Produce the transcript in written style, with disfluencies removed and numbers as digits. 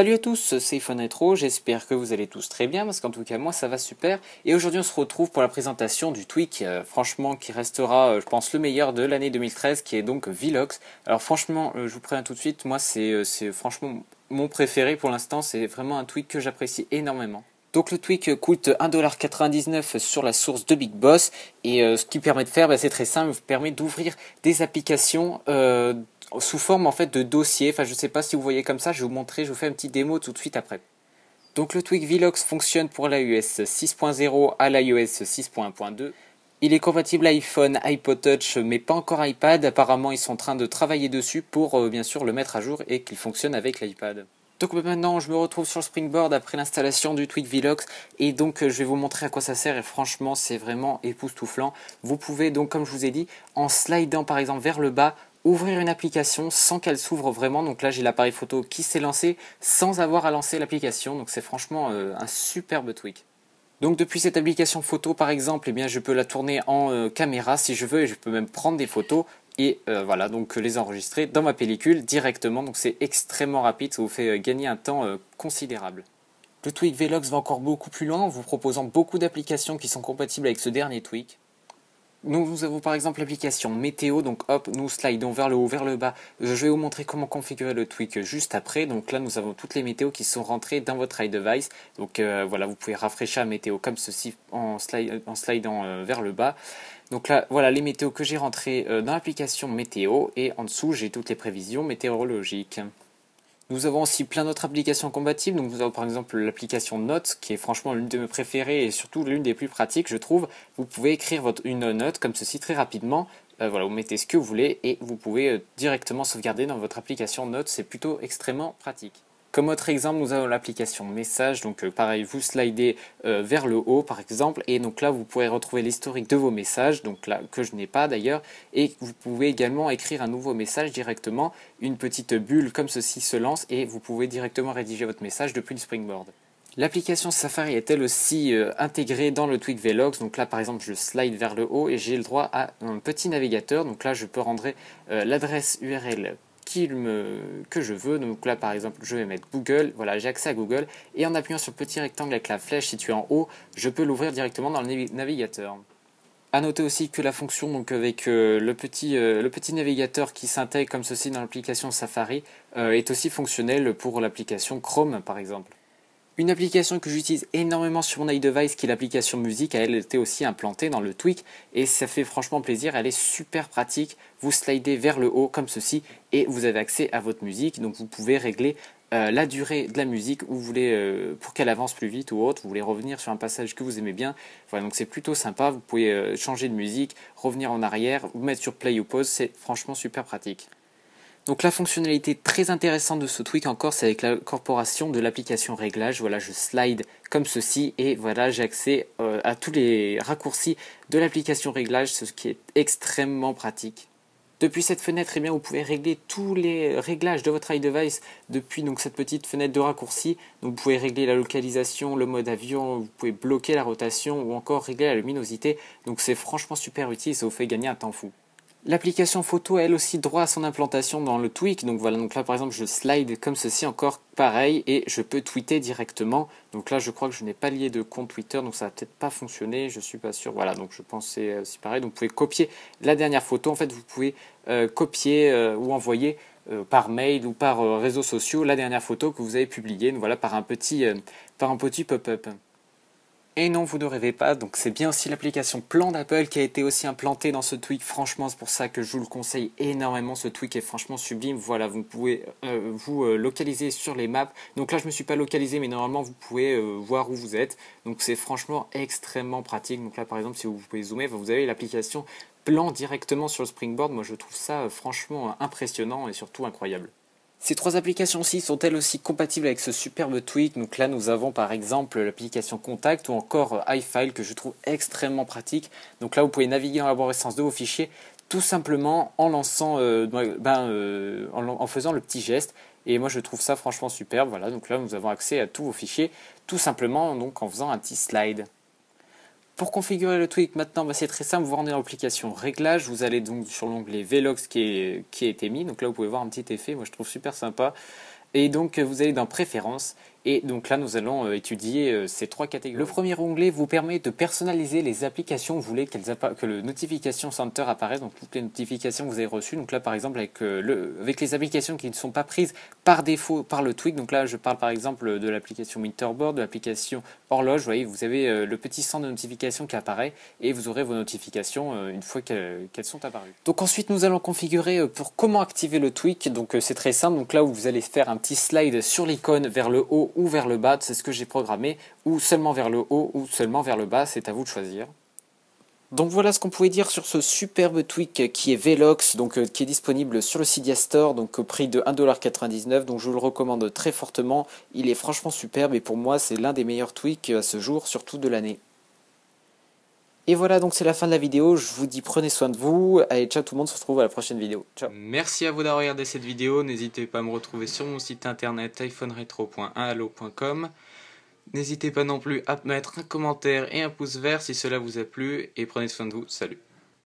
Salut à tous, c'est iPhone Retro, j'espère que vous allez tous très bien parce qu'en tout cas moi ça va super. Et aujourd'hui on se retrouve pour la présentation du tweak, franchement qui restera je pense le meilleur de l'année 2013 qui est donc Velox. Alors franchement je vous préviens tout de suite, moi c'est franchement mon préféré pour l'instant, c'est vraiment un tweak que j'apprécie énormément. Donc le tweak coûte 1,99$ sur la source de Big Boss et ce qu'il permet de faire c'est très simple, il vous permet d'ouvrir des applications sous forme en fait de dossier. Enfin je sais pas si vous voyez comme ça, je vais vous montrer, je vous fais une petite démo tout de suite après. Donc le tweak Velox fonctionne pour l'iOS 6.0 à l'iOS 6.1.2. Il est compatible iPhone, iPod Touch mais pas encore iPad. Apparemment ils sont en train de travailler dessus pour bien sûr le mettre à jour et qu'il fonctionne avec l'iPad. Donc maintenant je me retrouve sur le Springboard après l'installation du tweak Velox et donc je vais vous montrer à quoi ça sert et franchement c'est vraiment époustouflant. Vous pouvez donc comme je vous ai dit en slidant par exemple vers le bas ouvrir une application sans qu'elle s'ouvre vraiment. Donc là j'ai l'appareil photo qui s'est lancé sans avoir à lancer l'application, donc c'est franchement un superbe tweak. Donc depuis cette application photo par exemple, eh bien, je peux la tourner en caméra si je veux et je peux même prendre des photos et voilà, donc les enregistrer dans ma pellicule directement. Donc c'est extrêmement rapide, ça vous fait gagner un temps considérable. Le tweak Velox va encore beaucoup plus loin en vous proposant beaucoup d'applications qui sont compatibles avec ce dernier tweak. Nous avons par exemple l'application météo, donc hop, nous slidons vers le haut, vers le bas. Je vais vous montrer comment configurer le tweak juste après. Donc là, nous avons toutes les météos qui sont rentrées dans votre iDevice. Donc voilà, vous pouvez rafraîchir la météo comme ceci en slidant vers le bas. Donc là, voilà les météos que j'ai rentrées dans l'application météo. Et en dessous, j'ai toutes les prévisions météorologiques. Nous avons aussi plein d'autres applications compatibles. Donc nous avons par exemple l'application Notes qui est franchement l'une de mes préférées et surtout l'une des plus pratiques je trouve. Vous pouvez écrire une note comme ceci très rapidement. Voilà, vous mettez ce que vous voulez et vous pouvez directement sauvegarder dans votre application Notes. C'est plutôt extrêmement pratique. Comme autre exemple, nous avons l'application Message, donc pareil, vous slidez vers le haut par exemple, et donc là vous pourrez retrouver l'historique de vos messages, donc là que je n'ai pas d'ailleurs, et vous pouvez également écrire un nouveau message directement, une petite bulle comme ceci se lance, et vous pouvez directement rédiger votre message depuis le Springboard. L'application Safari est elle aussi intégrée dans le tweak Velox, donc là par exemple je slide vers le haut et j'ai le droit à un petit navigateur, donc là je peux rentrer l'adresse URL que je veux. Donc là par exemple je vais mettre Google, voilà j'ai accès à Google et en appuyant sur le petit rectangle avec la flèche située en haut, je peux l'ouvrir directement dans le navigateur. A noter aussi que la fonction donc avec le petit navigateur qui s'intègre comme ceci dans l'application Safari est aussi fonctionnelle pour l'application Chrome par exemple. Une application que j'utilise énormément sur mon iDevice qui est l'application musique, elle était aussi implantée dans le tweak et ça fait franchement plaisir, elle est super pratique, vous slidez vers le haut comme ceci et vous avez accès à votre musique, donc vous pouvez régler la durée de la musique où vous voulez pour qu'elle avance plus vite ou autre, vous voulez revenir sur un passage que vous aimez bien, voilà donc c'est plutôt sympa, vous pouvez changer de musique, revenir en arrière, vous mettre sur play ou pause, c'est franchement super pratique. Donc la fonctionnalité très intéressante de ce tweak encore, c'est avec l'incorporation de l'application réglage. Voilà, je slide comme ceci et voilà, j'ai accès à tous les raccourcis de l'application réglage, ce qui est extrêmement pratique. Depuis cette fenêtre, eh bien, vous pouvez régler tous les réglages de votre iDevice depuis donc, cette petite fenêtre de raccourci. Donc, vous pouvez régler la localisation, le mode avion, vous pouvez bloquer la rotation ou encore régler la luminosité. Donc c'est franchement super utile, ça vous fait gagner un temps fou. L'application photo a elle aussi droit à son implantation dans le tweak, donc voilà, donc là par exemple je slide comme ceci encore pareil et je peux tweeter directement, donc là je crois que je n'ai pas lié de compte Twitter donc ça va peut-être pas fonctionner, je suis pas sûr, voilà donc je pense que c'est aussi pareil, donc vous pouvez copier la dernière photo, en fait vous pouvez copier ou envoyer par mail ou par réseaux sociaux la dernière photo que vous avez publiée, donc voilà par un petit pop-up. Et non, vous ne rêvez pas, donc c'est bien aussi l'application Plan d'Apple qui a été aussi implantée dans ce tweak. Franchement, c'est pour ça que je vous le conseille énormément. Ce tweak est franchement sublime. Voilà, vous pouvez vous localiser sur les maps. Donc là, je ne me suis pas localisé, mais normalement, vous pouvez voir où vous êtes. Donc c'est franchement extrêmement pratique. Donc là, par exemple, si vous pouvez zoomer, vous avez l'application Plan directement sur le Springboard. Moi, je trouve ça franchement impressionnant et surtout incroyable. Ces trois applications-ci sont elles aussi compatibles avec ce superbe tweak. Donc là, nous avons par exemple l'application Contact ou encore iFile que je trouve extrêmement pratique. Donc là, vous pouvez naviguer dans l'arborescence de vos fichiers tout simplement en lançant, en faisant le petit geste. Et moi, je trouve ça franchement superbe. Voilà, donc là, nous avons accès à tous vos fichiers tout simplement donc en faisant un petit slide. Pour configurer le tweak maintenant, c'est très simple, vous rendez dans l'application Réglages, vous allez donc sur l'onglet Velox qui a été mis, donc là vous pouvez voir un petit effet, moi je trouve super sympa. Et donc vous allez dans Préférences et donc là nous allons étudier ces 3 catégories. Le premier onglet vous permet de personnaliser les applications. Vous voulez que le Notification Center apparaisse, donc toutes les notifications que vous avez reçues. Donc là par exemple avec les applications qui ne sont pas prises par défaut par le tweak. Donc là je parle par exemple de l'application Winterboard, de l'application Horloge. Vous voyez, vous avez le petit centre de notification qui apparaît et vous aurez vos notifications une fois qu'elles sont apparues. Donc ensuite nous allons configurer pour comment activer le tweak. Donc c'est très simple. Donc là où vous allez faire un petit slide sur l'icône vers le haut ou vers le bas, c'est ce que j'ai programmé, ou seulement vers le haut ou seulement vers le bas, c'est à vous de choisir. Donc voilà ce qu'on pouvait dire sur ce superbe tweak qui est Velox, donc qui est disponible sur le Cydia Store, donc au prix de 1,99$, donc je vous le recommande très fortement. Il est franchement superbe et pour moi c'est l'un des meilleurs tweaks à ce jour, surtout de l'année. Et voilà, donc c'est la fin de la vidéo. Je vous dis prenez soin de vous. Allez, ciao tout le monde, on se retrouve à la prochaine vidéo. Ciao. Merci à vous d'avoir regardé cette vidéo. N'hésitez pas à me retrouver sur mon site internet iphoneretro.1allo.com. N'hésitez pas non plus à mettre un commentaire et un pouce vert si cela vous a plu. Et prenez soin de vous. Salut.